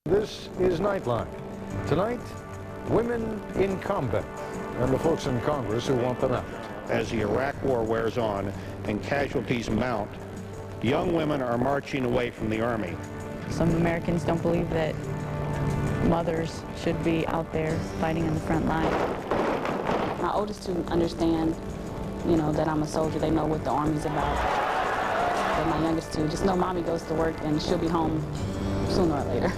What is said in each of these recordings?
This is Nightline. Tonight, women in combat and the folks in Congress who want them out. As the Iraq War wears on and casualties mount, young women are marching away from the Army. Some Americans don't believe that mothers should be out there fighting in the front line. My oldest two understand, that I'm a soldier. They know what the Army's about. But my youngest two just know Mommy goes to work and she'll be home sooner or later.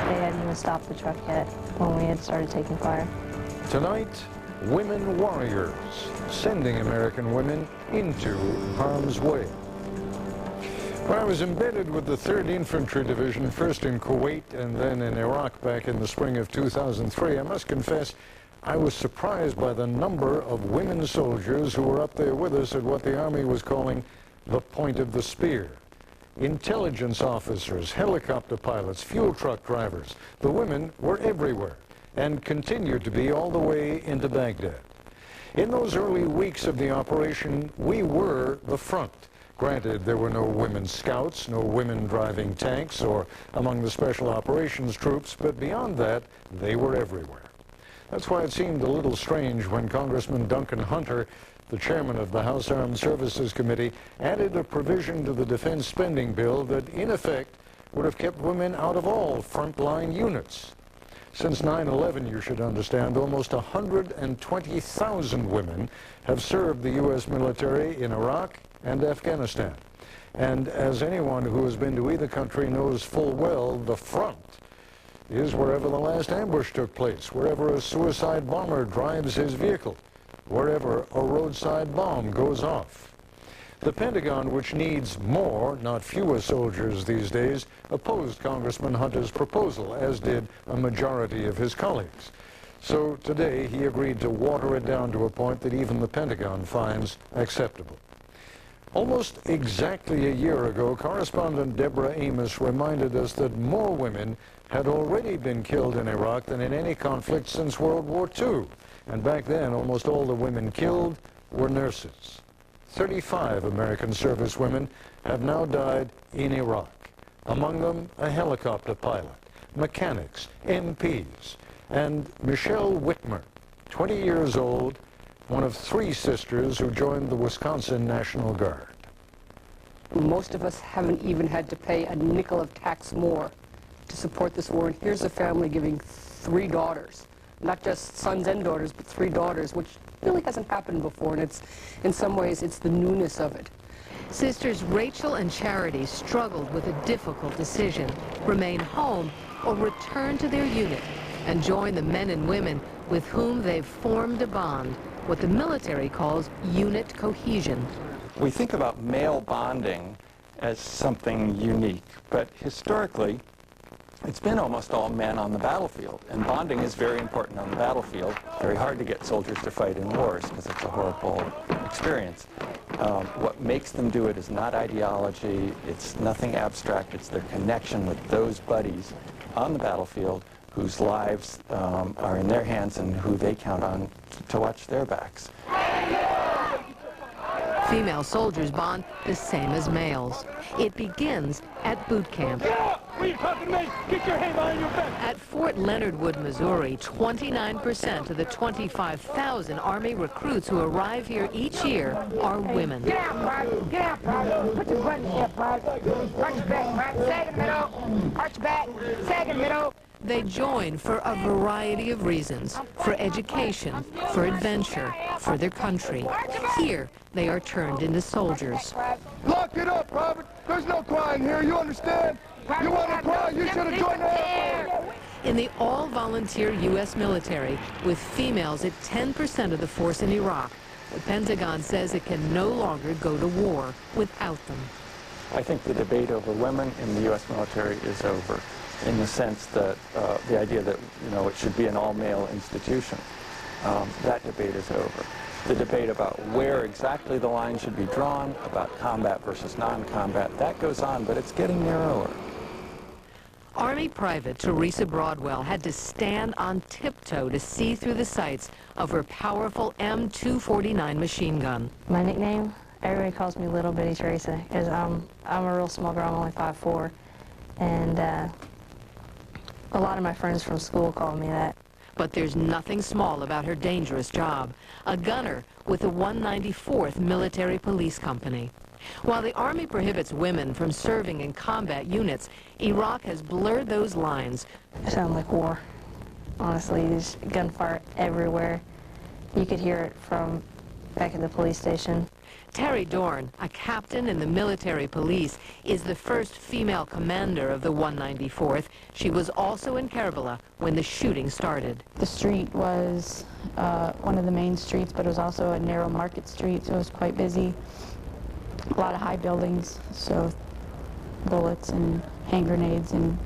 They hadn't even stopped the truck yet when we had started taking fire. Tonight, women warriors sending American women into harm's way. When I was embedded with the 3rd Infantry Division, first in Kuwait and then in Iraq back in the spring of 2003, I must confess I was surprised by the number of women soldiers who were up there with us at what the Army was calling the point of the spear. Intelligence officers, helicopter pilots, fuel truck drivers. The women were everywhere and continued to be all the way into Baghdad. In those early weeks of the operation, we were the front. Granted, there were no women scouts, no women driving tanks or among the special operations troops, but beyond that, they were everywhere. That's why it seemed a little strange when Congressman Duncan Hunter, the chairman of the House Armed Services Committee, added a provision to the defense spending bill that, in effect, would have kept women out of all frontline units. Since 9/11, you should understand, almost 120,000 women have served the U.S. military in Iraq and Afghanistan. And as anyone who has been to either country knows full well, the front is wherever the last ambush took place, wherever a suicide bomber drives his vehicle, wherever a roadside bomb goes off. The Pentagon, which needs more, not fewer soldiers these days, opposed Congressman Hunter's proposal, as did a majority of his colleagues. So today he agreed to water it down to a point that even the Pentagon finds acceptable. Almost exactly a year ago, correspondent Deborah Amos reminded us that more women had already been killed in Iraq than in any conflict since World War II. And back then, almost all the women killed were nurses. 35 American servicewomen have now died in Iraq. Among them, a helicopter pilot, mechanics, MPs, and Michelle Whitmer, 20 years old, one of 3 sisters who joined the Wisconsin National Guard. Most of us haven't even had to pay a nickel of tax more to support this war. And here's a family giving 3 daughters. Not just sons and daughters, but 3 daughters, which really hasn't happened before, and it's, in some ways, it's the newness of it. Sisters Rachel and Charity struggled with a difficult decision: remain home or return to their unit and join the men and women with whom they've formed a bond, what the military calls unit cohesion. We think about male bonding as something unique, but historically, it's been almost all men on the battlefield, and bonding is very important on the battlefield. Very hard to get soldiers to fight in wars because it's a horrible experience. What makes them do it is not ideology, it's nothing abstract, it's their connection with those buddies on the battlefield whose lives are in their hands and who they count on to watch their backs. Female soldiers bond the same as males. It begins at boot camp. At Fort Leonard Wood, Missouri, 29% of the 25,000 Army recruits who arrive here each year are women. Get out, Bud. Get out, Bud. Put your buttons here, Bud. Arch your back, Bud. Sag in the middle. Arch your back. Sag in the middle. They join for a variety of reasons: for education, for adventure, for their country. Here, they are turned into soldiers. Lock it up, Robert. There's no crying here, you understand? You want to cry, you should have joined the Air Force. In the all-volunteer U.S. military, with females at 10% of the force in Iraq, the Pentagon says it can no longer go to war without them. I think the debate over women in the U.S. military is over, in the sense that the idea that, it should be an all-male institution. That debate is over. The debate about where exactly the line should be drawn, about combat versus non-combat, that goes on, but it's getting narrower. Army Private Teresa Broadwell had to stand on tiptoe to see through the sights of her powerful M249 machine gun. My nickname, everybody calls me Little Bitty Teresa, because I'm a real small girl. I'm only 5'4", and A lot of my friends from school call me that. But there's nothing small about her dangerous job. A gunner with the 194th Military Police Company. While the Army prohibits women from serving in combat units, Iraq has blurred those lines. It sounded like war. Honestly, there's gunfire everywhere. You could hear it from back at the police station. Terry Dorn, a captain in the military police, is the first female commander of the 194th. She was also in Karbala when the shooting started. The street was one of the main streets, but it was also a narrow market street, so it was quite busy. A lot of high buildings, so bullets and hand grenades and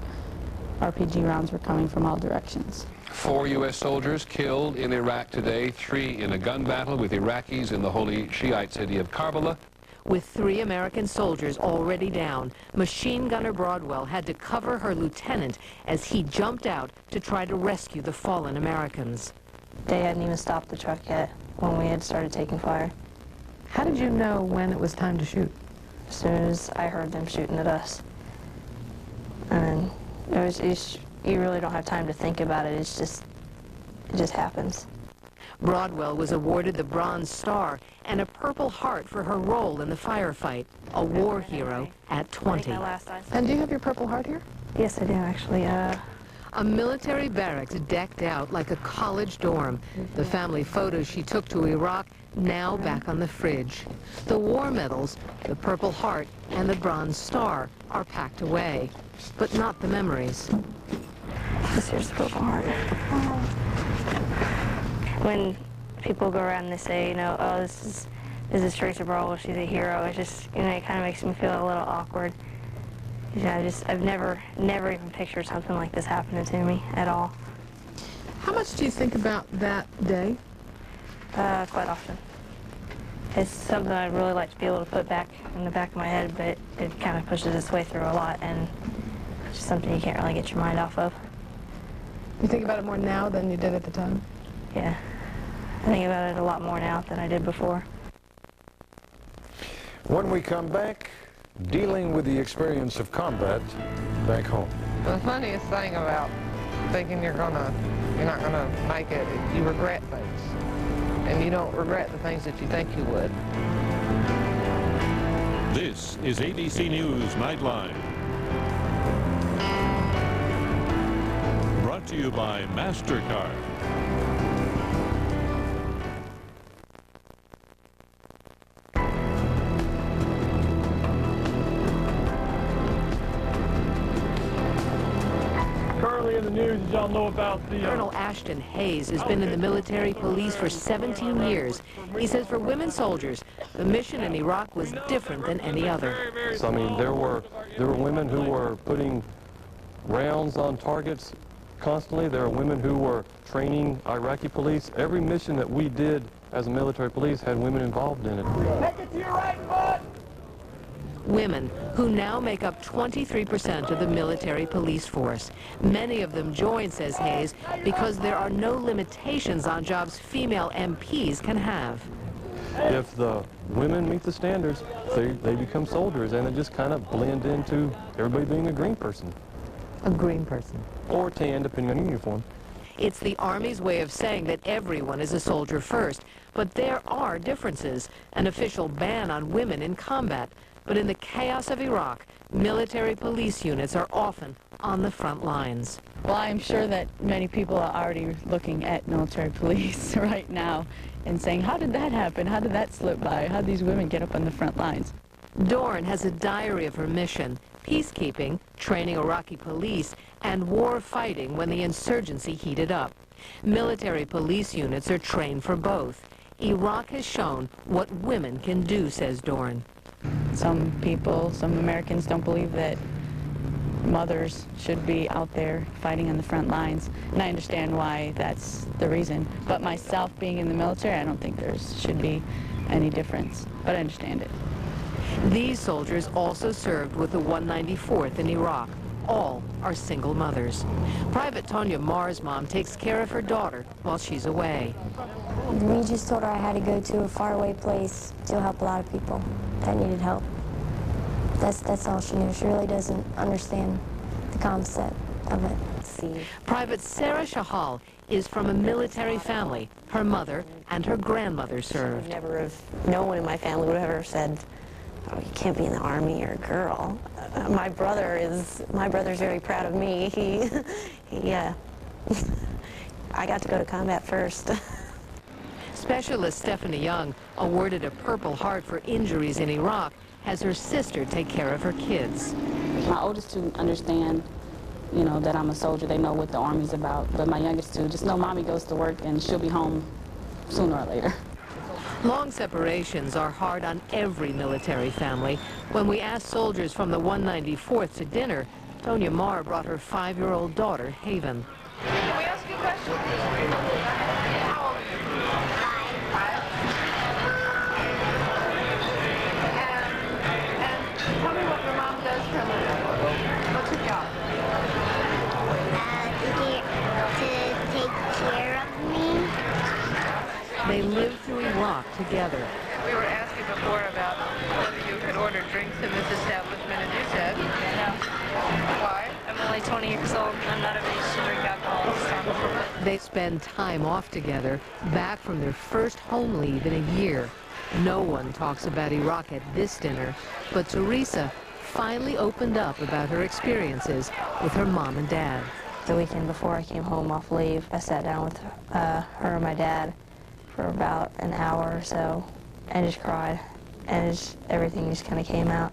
RPG rounds were coming from all directions. 4 U.S. soldiers killed in Iraq today, 3 in a gun battle with Iraqis in the holy Shiite city of Karbala. With 3 American soldiers already down, Machine Gunner Broadwell had to cover her lieutenant as he jumped out to try to rescue the fallen Americans. They hadn't even stopped the truck yet when we had started taking fire. How did you know when it was time to shoot? As soon as I heard them shooting at us. And you really don't have time to think about it. It just happens. Broadwell was awarded the Bronze Star and a Purple Heart for her role in the firefight, a war hero at 20. And do you have your Purple Heart here? Yes, I do, actually. A military barracks decked out like a college dorm. The family photos she took to Iraq now back on the fridge. The war medals, the Purple Heart, and the Bronze Star are packed away, but not the memories. This here's the Purple Heart. When people go around and they say, you know, oh, this is Teresa Broadwell, she's a hero, it's just, you know, it kind of makes me feel a little awkward. You know, I've never even pictured something like this happening to me at all. How much do you think about that day? Quite often. It's something I'd really like to be able to put back in the back of my head, but it kind of pushes its way through a lot, and it's just something you can't really get your mind off of. You think about it more now than you did at the time? Yeah. I think about it a lot more now than I did before. When we come back, dealing with the experience of combat back home. The funniest thing about thinking you're not gonna make it, you regret things. And you don't regret the things that you think you would. This is ABC News Nightline. Brought to you by MasterCard. Currently in the news, as y'all know about the... Colonel Ashton Hayes has been in the military police for 17 years. He says for women soldiers, the mission in Iraq was different than any other. So, I mean, there were women who were putting rounds on targets constantly. There are women who were training Iraqi police. Every mission that we did as a military police had women involved in it. Take it to your right foot! Women who now make up 23% of the military police force. Many of them join, says Hayes, because there are no limitations on jobs female MPs can have. If the women meet the standards, they become soldiers, and they just kind of blend into everybody being a green person. A green person. Or tan, depending on your uniform. It's the Army's way of saying that everyone is a soldier first, but there are differences. An official ban on women in combat. But in the chaos of Iraq, military police units are often on the front lines. Well, I'm sure that many people are already looking at military police right now and saying, how did that happen? How did that slip by? How did these women get up on the front lines? Dorn has a diary of her mission, peacekeeping, training Iraqi police, and war fighting when the insurgency heated up. Military police units are trained for both. Iraq has shown what women can do, says Dorn. Some people, some Americans don't believe that mothers should be out there fighting on the front lines, and I understand why that's the reason. But myself being in the military, I don't think there should be any difference, but I understand it. These soldiers also served with the 194th in Iraq. All are single mothers. Private Tonya Marr's mom takes care of her daughter while she's away. We just told her I had to go to a faraway place to help a lot of people that needed help. That's all she knew. She really doesn't understand the concept. of it. See. Private Sarah Shahal is from a military family. Her mother and her grandmother served. No one in my family would have ever said, "Oh, you can't be in the Army, you're a girl." My brother's very proud of me. I got to go to combat first. Specialist Stephanie Young, awarded a Purple Heart for injuries in Iraq, has her sister take care of her kids. My oldest two understand, you know, that I'm a soldier. They know what the Army's about. But my youngest two just know Mommy goes to work and she'll be home sooner or later. Long separations are hard on every military family. When we asked soldiers from the 194th to dinner, Tonya Marr brought her 5-year-old daughter, Haven. Can we ask you a question? How old are you? 5. And tell me what your mom does for a living. What's her job? To take care of me. They lived through Iraq together. We were asking before about whether you could order drinks in this establishment, and you said no. Why? I'm only 20 years old and I'm not of age to drink alcohol. So. They spend time off together, back from their first home leave in a year. No one talks about Iraq at this dinner, but Teresa finally opened up about her experiences with her mom and dad. The weekend before I came home off leave, I sat down with her and my dad for about an hour or so and just cried, and everything just kind of came out,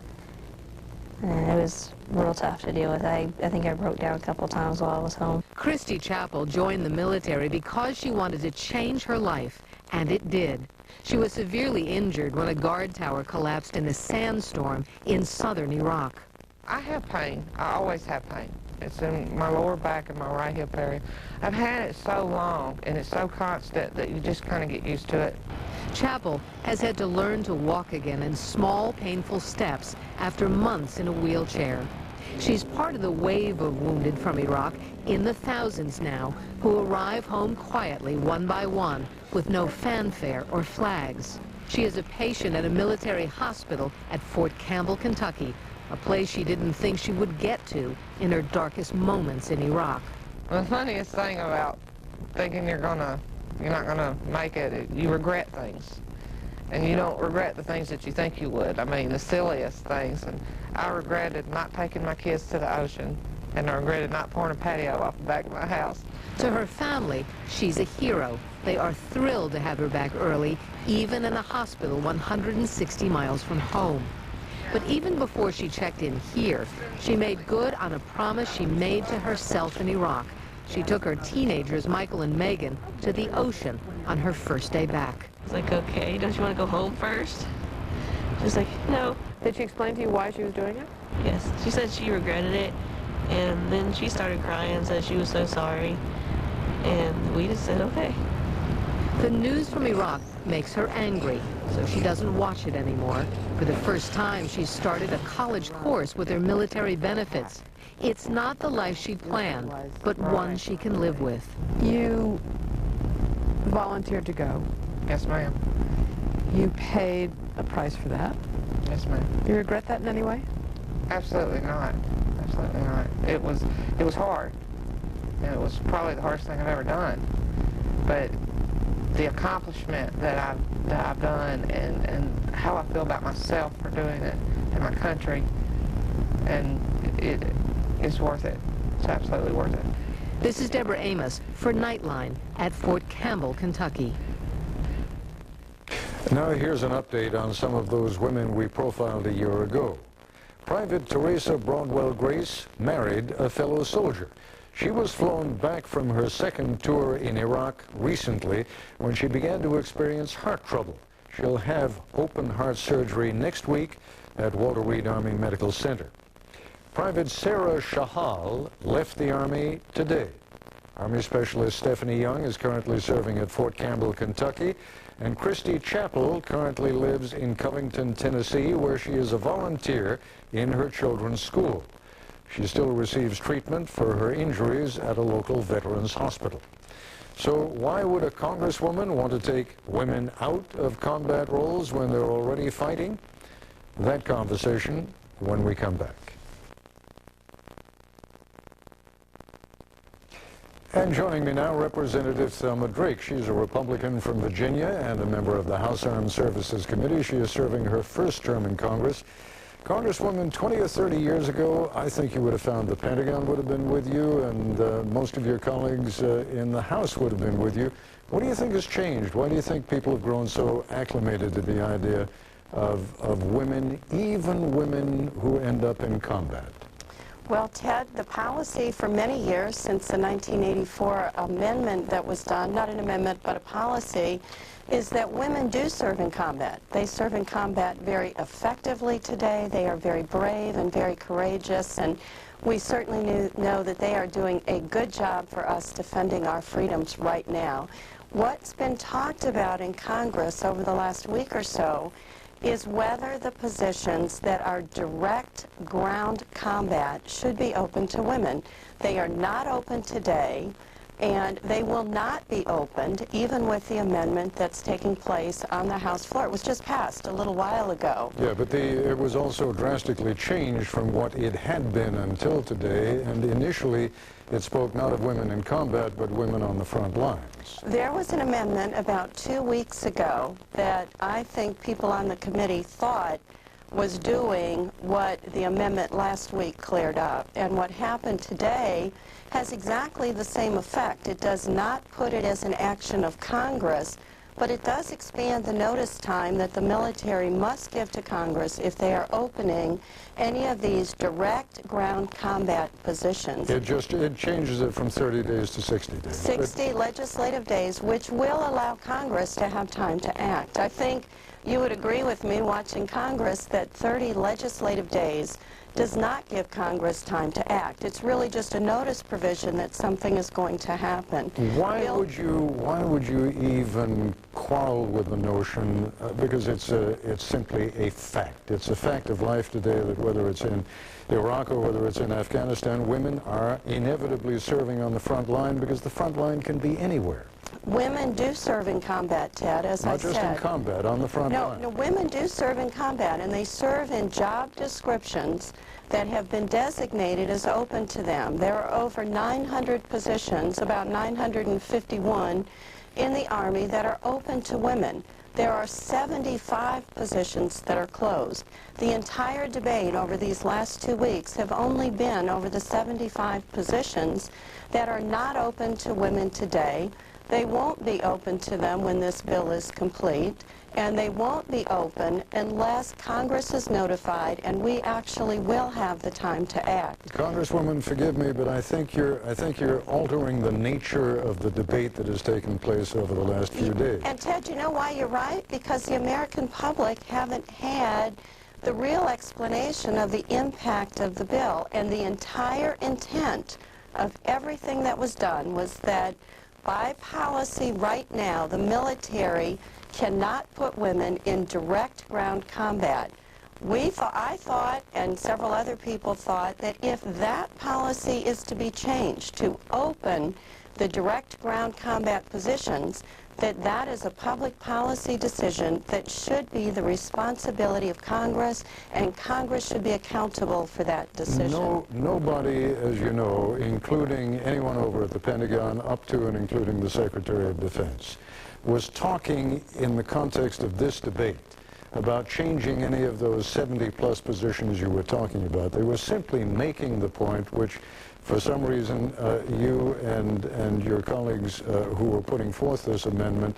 and it was real tough to deal with. I think I broke down a couple times while I was home. Christy Chappell joined the military because she wanted to change her life, and it did. She was severely injured when a guard tower collapsed in a sandstorm in southern Iraq. I have pain. I always have pain. It's in my lower back and my right hip area. I've had it so long, and it's so constant that you just kind of get used to it. Chappell has had to learn to walk again in small, painful steps after months in a wheelchair. She's part of the wave of wounded from Iraq, in the thousands now, who arrive home quietly, one by one, with no fanfare or flags. She is a patient at a military hospital at Fort Campbell, Kentucky, a place she didn't think she would get to in her darkest moments in Iraq. The funniest thing about thinking you're not gonna make it, you regret things. And you don't regret the things that you think you would. I mean, the silliest things. And I regretted not taking my kids to the ocean, and I regretted not pouring a patio off the back of my house. To her family, she's a hero. They are thrilled to have her back early, even in a hospital 160 miles from home. But even before she checked in here, she made good on a promise she made to herself in Iraq. She took her teenagers, Michael and Megan, to the ocean on her first day back. I was like, okay, don't you want to go home first? She was like, no. Did she explain to you why she was doing it? Yes. She said she regretted it, and then she started crying and said she was so sorry. And we just said, okay. The news from Iraq makes her angry, so she doesn't watch it anymore. For the first time, she started a college course with her military benefits. It's not the life she planned, but one she can live with. You volunteered to go. Yes, ma'am. You paid a price for that. Yes, ma'am. You regret that in any way? Absolutely not. Absolutely not. It was hard. And it was probably the hardest thing I've ever done. But the accomplishment that I've done and how I feel about myself for doing it and my country, and it's worth it. It's absolutely worth it. This is Deborah Amos for Nightline at Fort Campbell, Kentucky. Now here's an update on some of those women we profiled a year ago. Private Teresa Broadwell Grace married a fellow soldier. She was flown back from her second tour in Iraq recently when she began to experience heart trouble. She'll have open heart surgery next week at Walter Reed Army Medical Center. Private Sarah Shahal left the Army today. Army Specialist Stephanie Young is currently serving at Fort Campbell, Kentucky, and Christy Chappell currently lives in Covington, Tennessee, where she is a volunteer in her children's school. She still receives treatment for her injuries at a local veterans hospital. So why would a congresswoman want to take women out of combat roles when they're already fighting? That conversation when we come back. And joining me now, Representative Thelma Drake. She's a Republican from Virginia and a member of the House Armed Services Committee. She is serving her first term in Congress. Congresswoman, 20 or 30 years ago, I think you would have found the Pentagon would have been with you, and most of your colleagues in the House would have been with you. What do you think has changed? Why do you think people have grown so acclimated to the idea of women, even women who end up in combat? Well, Ted, the policy for many years since the 1984 amendment that was done, not an amendment but a policy, is that women do serve in combat. They serve in combat very effectively today. They are very brave and very courageous, and we certainly know that they are doing a good job for us defending our freedoms right now. What's been talked about in Congress over the last week or so is whether the positions that are direct ground combat should be open to women. They are not open today, and they will not be opened even with the amendment that's taking place on the House floor. It was just passed a little while ago. Yeah, but it was also drastically changed from what it had been until today, and initially it spoke not of women in combat, but women on the front lines. There was an amendment about 2 weeks ago that I think people on the committee thought was doing what the amendment last week cleared up. And what happened today has exactly the same effect. It does not put it as an action of Congress, but it does expand the notice time that the military must give to Congress if they are opening any of these direct ground combat positions. It changes it from 30 days to 60 days. 60 legislative days, which will allow Congress to have time to act. I think you would agree with me watching Congress that 30 legislative days does not give Congress time to act. It's really just a notice provision that something is going to happen. Why would you even quarrel with the notion, because it's simply a fact. It's a fact of life today that whether it's in Iraq or whether it's in Afghanistan, women are inevitably serving on the front line because the front line can be anywhere. Women do serve in combat, Ted, as I said. Not just in combat, on the front line. No, women do serve in combat, and they serve in job descriptions that have been designated as open to them. There are over 900 positions, about 951 in the Army that are open to women. There are 75 positions that are closed. The entire debate over these last 2 weeks have only been over the 75 positions that are not open to women today. They won't be open to them when this bill is complete, and they won't be open unless Congress is notified and we actually will have the time to act. Congresswoman, forgive me, but I think you're altering the nature of the debate that has taken place over the last few days. And Ted, you know why you're right? Because the American public haven't had the real explanation of the impact of the bill, and the entire intent of everything that was done was that by policy right now, the military cannot put women in direct ground combat. I thought, and several other people thought, that if that policy is to be changed to open the direct ground combat positions, that is a public policy decision that should be the responsibility of Congress, and Congress should be accountable for that decision. Nobody, as you know, including anyone over at the Pentagon, up to and including the Secretary of Defense, was talking in the context of this debate about changing any of those 70-plus positions you were talking about. They were simply making the point, which for some reason you and your colleagues who were putting forth this amendment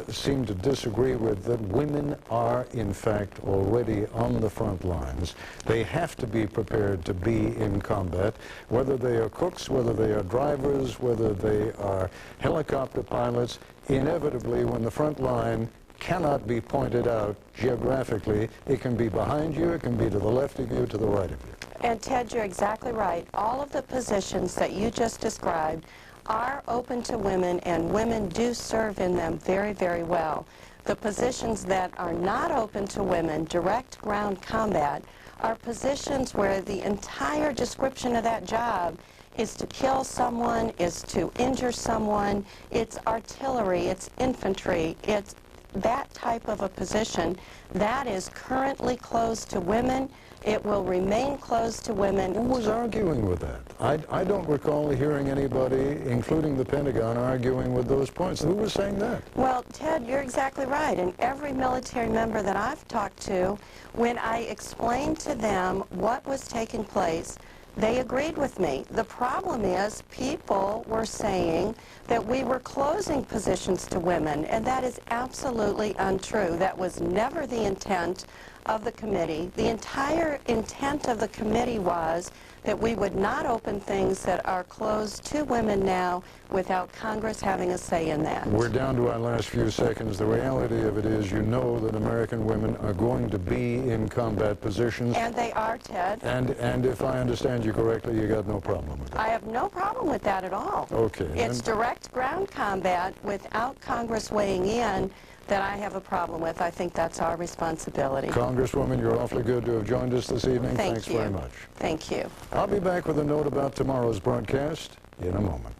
seem to disagree with, that women are in fact already on the front lines. They have to be prepared to be in combat, whether they are cooks, whether they are drivers, whether they are helicopter pilots. Inevitably, when the front line cannot be pointed out geographically, it can be behind you, it can be to the left of you, to the right of you. And Ted, you're exactly right. All of the positions that you just described are open to women, and women do serve in them very, very well. The positions that are not open to women, direct ground combat, are positions where the entire description of that job is to kill someone, is to injure someone. It's artillery, it's infantry, it's that type of a position that is currently closed to women, It will remain closed to women. Who was arguing with that? I don't recall hearing anybody, including the Pentagon, arguing with those points. Who was saying that? Well, Ted, you're exactly right. And every military member that I've talked to, when I explained to them what was taking place, they agreed with me. The problem is people were saying that we were closing positions to women, and that is absolutely untrue. That was never the intent of the committee. The entire intent of the committee was that we would not open things that are closed to women now without Congress having a say in that. We're down to our last few seconds. The reality of it is you know that American women are going to be in combat positions. And they are, Ted. And if I understand you correctly, you got no problem with that. I have no problem with that at all. Okay. It's direct ground combat without Congress weighing in that I have a problem with. I think that's our responsibility. Congresswoman, you're awfully good to have joined us this evening. Thanks very much. Thank you. I'll be back with a note about tomorrow's broadcast in a moment.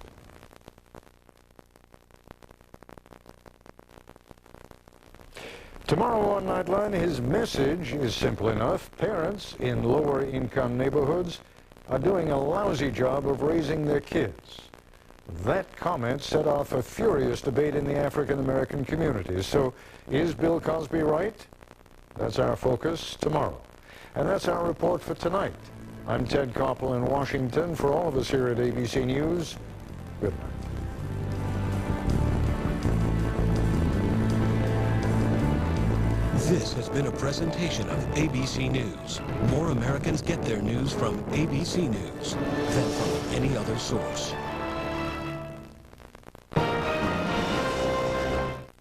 Tomorrow on Nightline, his message is simple enough. Parents in lower income neighborhoods are doing a lousy job of raising their kids. That comment set off a furious debate in the African American community. So, is Bill Cosby right? That's our focus tomorrow. And that's our report for tonight. I'm Ted Koppel in Washington. For all of us here at ABC News, good night. This has been a presentation of ABC News. More Americans get their news from ABC News than from any other source.